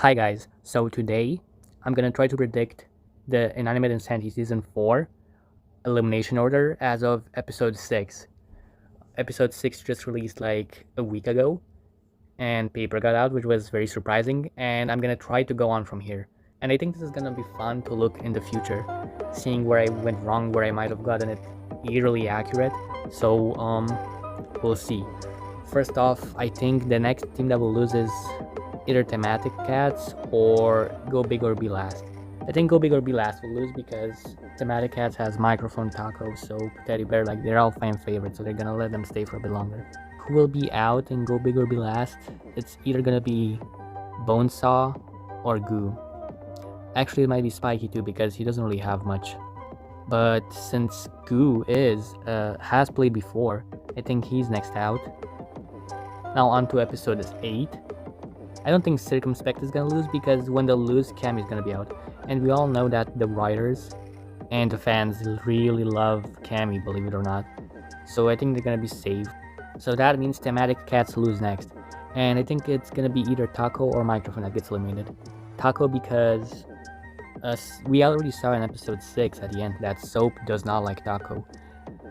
Hi guys, so today I'm gonna try to predict the Inanimate Insanity Season 4 elimination order as of episode 6. Episode 6 just released like a week ago, and paper got out, which was very surprising, and I'm gonna try to go on from here. And I think this is gonna be fun to look in the future, seeing where I went wrong, where I might have gotten it eerily accurate. So, we'll see. First off, I think the next team that will lose is either Thematic Cats or Go Big or Be Last. I think Go Big or Be Last will lose because Thematic Cats has Microphone, Taco, Soap, Teddy Bear, like they're all fan favorites, so they're gonna let them stay for a bit longer. Who will be out and Go Big or Be Last? It's either gonna be Bonesaw or Goo. Actually, it might be Spiky too because he doesn't really have much. But since Goo has played before, I think he's next out. Now on to episode 8. I don't think Circumspect is gonna lose because when they lose, Cammy's gonna be out. And we all know that the writers and the fans really love Cammy, believe it or not. So I think they're gonna be safe. So that means Thematic Cats lose next. And I think it's gonna be either Taco or Microphone that gets eliminated. Taco because we already saw in episode 6 at the end that Soap does not like Taco.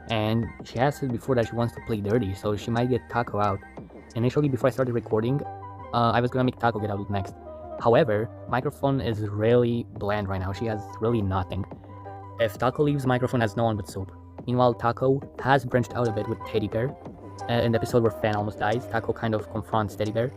And she has said before that she wants to play dirty, so she might get Taco out. Initially, before I started recording, I was gonna make Taco get out next. However, Microphone is really bland right now. She has really nothing. If Taco leaves, Microphone has no one but Soap. Meanwhile, Taco has branched out a bit with Teddy Bear. In the episode where Fan almost dies, Taco kind of confronts Teddy Bear.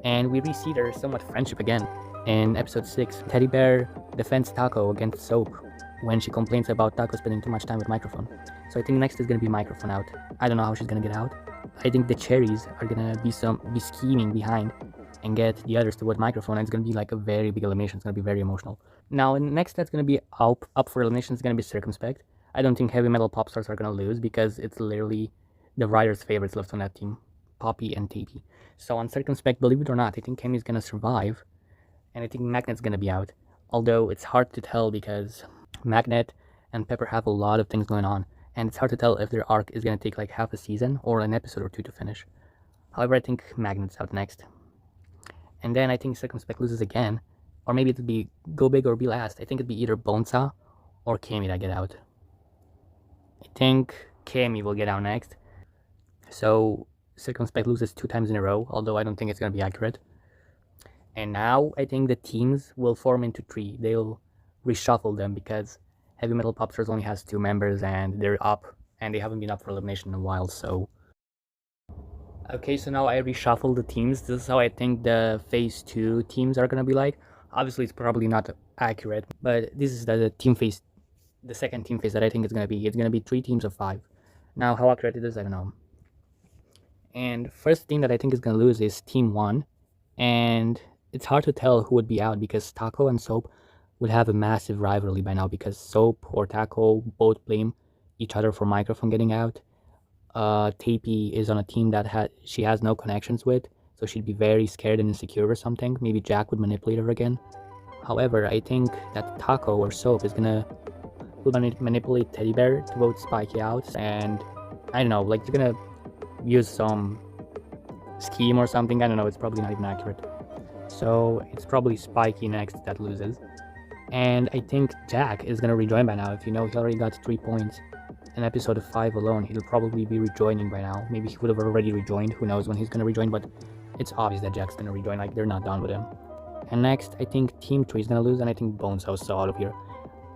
And we re-see their somewhat friendship again. In episode 6, Teddy Bear defends Taco against Soap when she complains about Taco spending too much time with Microphone. So I think next is gonna be Microphone out. I don't know how she's gonna get out. I think the cherries are gonna be scheming behind and get the others to vote Microphone, and it's gonna be like a very big elimination. It's gonna be very emotional. Now, next that's gonna be up for elimination is gonna be Circumspect. I don't think Heavy Metal Pop Stars are gonna lose because it's literally the writers' favorites left on that team, Poppy and Tapey. So on Circumspect, believe it or not, I think Cammy's gonna survive, and I think Magnet's gonna be out. Although it's hard to tell because Magnet and Pepper have a lot of things going on, and it's hard to tell if their arc is gonna take like half a season or an episode or two to finish. However, I think Magnet's out next. And then I think Circumspect loses again, or maybe it'd be Go Big or Be Last. I think it'd be either Bonesaw or Cammy that get out. I think Cammy will get out next. So Circumspect loses 2 times in a row, although I don't think it's gonna be accurate. And now I think the teams will form into 3. They'll reshuffle them because Heavy Metal Pop Stars only has 2 members and they're up, and they haven't been up for elimination in a while, so. Okay, so now I reshuffle the teams. This is how I think the phase 2 teams are gonna be like. Obviously, it's probably not accurate, but this is the team phase, the second team phase that I think it's gonna be. It's gonna be 3 teams of 5. Now, how accurate it is, I don't know. And first team that I think is gonna lose is Team 1, and it's hard to tell who would be out because Taco and Soap would have a massive rivalry by now because Soap or Taco both blame each other for Microphone getting out. Tapey is on a team that she has no connections with, so she'd be very scared and insecure or something. Maybe Jack would manipulate her again. However, I think that Taco or Soap will manipulate Teddy Bear to vote Spiky out, and I don't know, like they're gonna use some scheme or something. I don't know, it's probably not even accurate. So it's probably Spiky next that loses. And I think Jack is gonna rejoin by now. If you know, he already got 3 points in episode 5 alone. He'll probably be rejoining by now. Maybe he would have already rejoined. Who knows when he's gonna rejoin, but it's obvious that Jack's gonna rejoin. Like, they're not done with him. And next, I think Team 3 is gonna lose, and I think Bonesaw is out of here.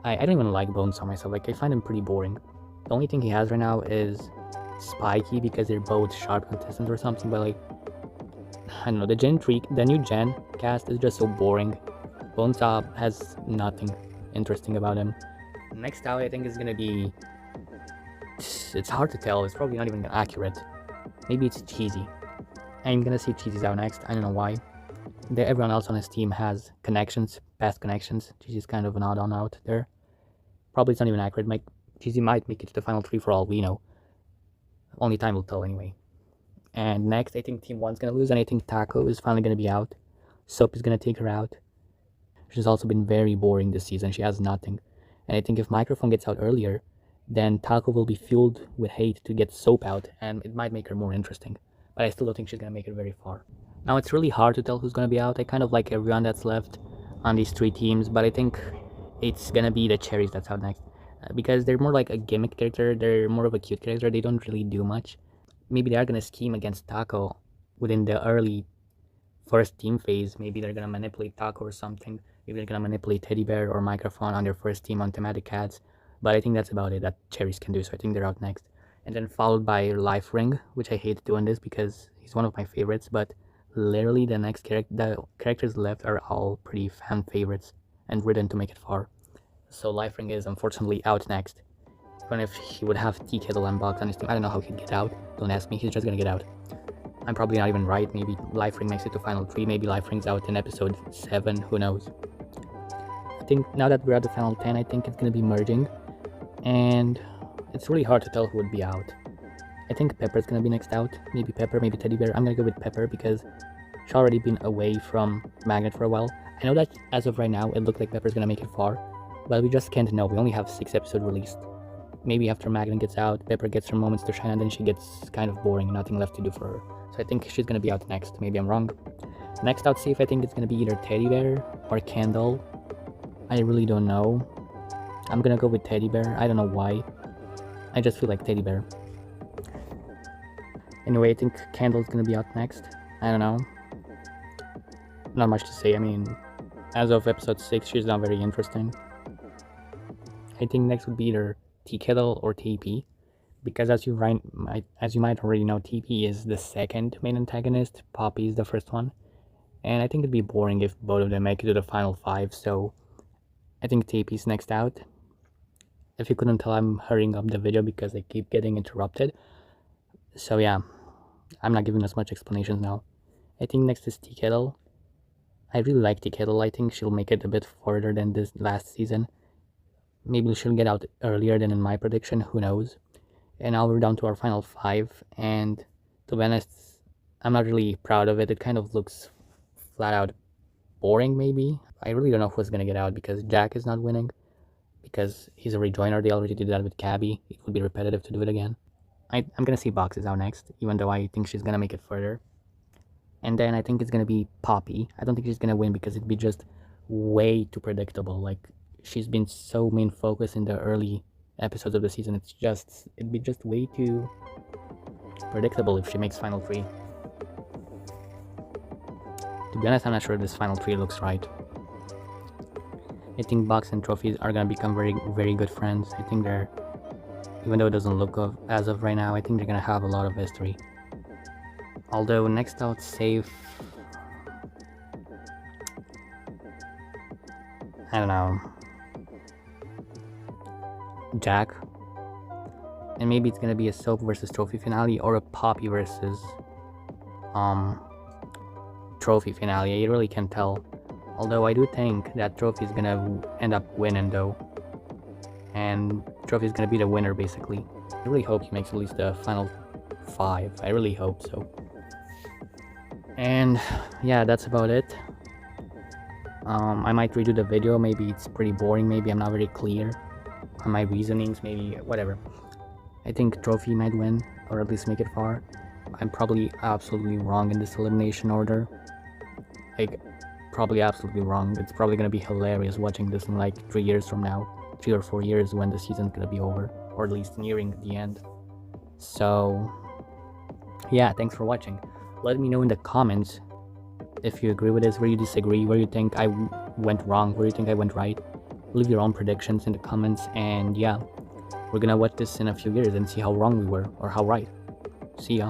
I don't even like Bonesaw myself. Like, I find him pretty boring. The only thing he has right now is Spiky because they're both sharp contestants or something, but like, I don't know, the new Gen cast is just so boring. Bonesaw has nothing interesting about him. Next out, I think is gonna be, it's hard to tell, it's probably not even accurate. Maybe it's Cheesy. I'm gonna see Cheesy's out next, I don't know why. Everyone else on his team has connections, past connections. Cheesy's kind of an odd-on out there. Probably it's not even accurate. Cheesy might make it to the final 3 for all we know. Only time will tell anyway. And next, I think Team 1's gonna lose, and I think Taco is finally gonna be out. Soap is gonna take her out. She's also been very boring this season. She has nothing. And I think if Microphone gets out earlier, then Taco will be fueled with hate to get Soap out, and it might make her more interesting. But I still don't think she's gonna make it very far. Now it's really hard to tell who's gonna be out. I kind of like everyone that's left on these three teams, but I think it's gonna be the cherries that's out next. Because they're more like a gimmick character, they're more of a cute character, they don't really do much. Maybe they are gonna scheme against Taco within the early first team phase. Maybe they're gonna manipulate Taco or something. Maybe they're gonna manipulate Teddy Bear or Microphone on their first team on thematic cats. But I think that's about it that cherries can do, so I think they're out next. And then followed by Life Ring, which I hate doing this because he's one of my favorites, but literally the characters left are all pretty fan favorites and written to make it far. So Life Ring is unfortunately out next. Even if he would have Tea Kettle and Box on his team, I don't know how he'd get out. Don't ask me, he's just gonna get out. I'm probably not even right. Maybe Life Ring makes it to Final 3. Maybe Life Ring's out in episode 7. Who knows? I think now that we're at the Final 10, I think it's gonna be merging. And it's really hard to tell who would be out. I think Pepper's gonna be next out. Maybe Pepper, maybe Teddy Bear. I'm gonna go with Pepper because she's already been away from Magnet for a while. I know that as of right now, it looked like Pepper's gonna make it far, but we just can't know. We only have 6 episodes released. Maybe after Magnet gets out, Pepper gets her moments to shine, and then she gets kind of boring, nothing left to do for her. So I think she's gonna be out next. Maybe I'm wrong. Next out safe, I think it's gonna be either Teddy Bear or Candle. I really don't know. I'm gonna go with Teddy Bear. I don't know why. I just feel like Teddy Bear. Anyway, I think Candle's gonna be out next. I don't know. Not much to say. I mean, as of episode 6, she's not very interesting. I think next would be either Tea Kettle or TP, because as you might already know, TP is the second main antagonist, Poppy is the first one, and I think it'd be boring if both of them make it to the final 5, so I think TP's next out. If you couldn't tell, I'm hurrying up the video because I keep getting interrupted, so yeah, I'm not giving as much explanations now. I think next is Tea Kettle. I really like Tea Kettle. I think she'll make it a bit further than this last season. Maybe she'll get out earlier than in my prediction, who knows. And now we're down to our final 5, and to be honest, I'm not really proud of it. It kind of looks flat out boring, maybe. I really don't know who's gonna get out because Jack is not winning, because he's a rejoiner. They already did that with Cabby. It would be repetitive to do it again. I'm gonna see Box is out next, even though I think she's gonna make it further. And then I think it's gonna be Poppy. I don't think she's gonna win because it'd be just way too predictable. Like, she's been so main focused in the early episodes of the season. It'd be just way too predictable if she makes final 3. To be honest, I'm not sure this final 3 looks right. I think Box and Trophy are gonna become very, very good friends. I think they're, even though it doesn't look as of right now, I think they're gonna have a lot of history. Although next out safe, I don't know, Jack, and maybe it's gonna be a Soap versus Trophy finale or a Poppy versus Trophy finale. I really can't tell. Although I do think that Trophy is gonna end up winning though, and Trophy is gonna be the winner basically. I really hope he makes at least the final 5. I really hope so. And yeah, that's about it. I might redo the video. Maybe it's pretty boring. Maybe I'm not very clear on my reasonings. Maybe whatever. I think Trophy might win, or at least make it far. I'm probably absolutely wrong in this elimination order. Like, probably absolutely wrong. It's probably gonna be hilarious watching this in like 3 years from now. 3 or 4 years when the season's gonna be over, or at least nearing the end. So yeah, thanks for watching. Let me know in the comments if you agree with this, where you disagree, where you think I went wrong, where you think I went right. Leave your own predictions in the comments, and yeah, we're gonna watch this in a few years and see how wrong we were or how right. See ya.